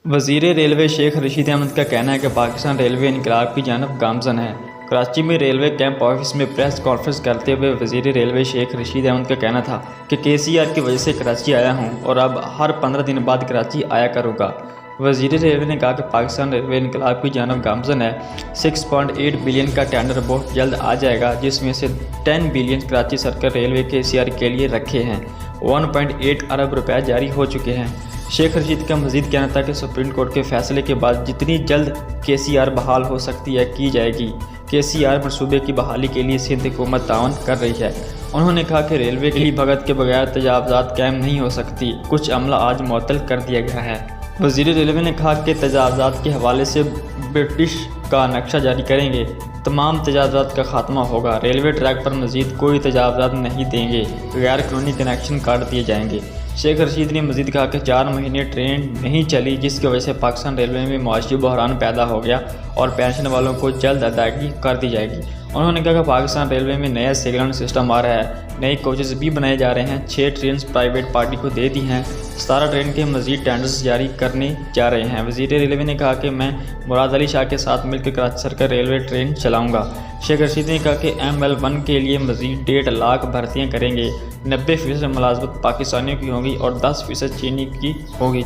वज़ीर रेलवे शेख रशीद अहमद का कहना है कि पाकिस्तान रेलवे इनकलाब की जानब गामज़न है। कराची में रेलवे कैंप ऑफिस में प्रेस कॉन्फ्रेंस करते हुए वज़ीर रेलवे शेख रशीद अहमद का कहना था कि KCR की वजह से कराची आया हूं और अब हर 15 दिन बाद कराची आया करूँगा। वज़ीर रेलवे ने कहा कि पाकिस्तान रेलवे इनकलाब की जानब गामज़न है। 6.8 बिलियन का टेंडर बहुत जल्द आ जाएगा, जिसमें से 10 billion Karachi circle railway KCR के लिए रखे हैं। 1.8 अरब रुपये जारी हो चुके हैं। शेख रशीद का मजीद कहना था कि सुप्रीम कोर्ट के फैसले के बाद जितनी जल्द KCR बहाल हो सकती है की जाएगी। KCR मनसूबे की बहाली के लिए सिंध हुकूमत तावन कर रही है। उन्होंने कहा कि रेलवे के लिए भगत के बगैर तजावज़ात कायम नहीं हो सकती। कुछ अमला आज मुअत्तल कर दिया गया है। वज़ीर रेलवे ने कहा कि तजावज़ात के हवाले से ब्रिटिश का नक्शा जारी करेंगे। तमाम तजावज़ात का खात्मा होगा। रेलवे ट्रैक पर मज़ीद कोई तजावज़ात नहीं देंगे। गैर कानूनी कनेक्शन काट दिए जाएंगे। शेख रशीद ने मजीद कहा कि 4 महीने ट्रेन नहीं चली, जिसकी वजह से पाकिस्तान रेलवे में मुआशी बहरान पैदा हो गया और पेंशन वालों को जल्द अदायगी कर दी जाएगी। उन्होंने कहा कि पाकिस्तान रेलवे में नया सिग्नल सिस्टम आ रहा है। नए कोचेज़ भी बनाए जा रहे हैं। 6 ट्रेन प्राइवेट पार्टी को दे दी हैं। 17 ट्रेन के मजीद टेंडर्स जारी करने जा रहे हैं। वज़ीर रेलवे ने कहा कि मैं मुराद अली शाह के साथ मिलकर कराची सर्कल रेलवे ट्रेन चलाऊँगा। शेख रशीद ने कहा कि ML1 के लिए मजीद 1.5 लाख भर्तियाँ करेंगे। 90% मुलाजमत पाकिस्तानियों की होगी और 10% चीनी की होगी।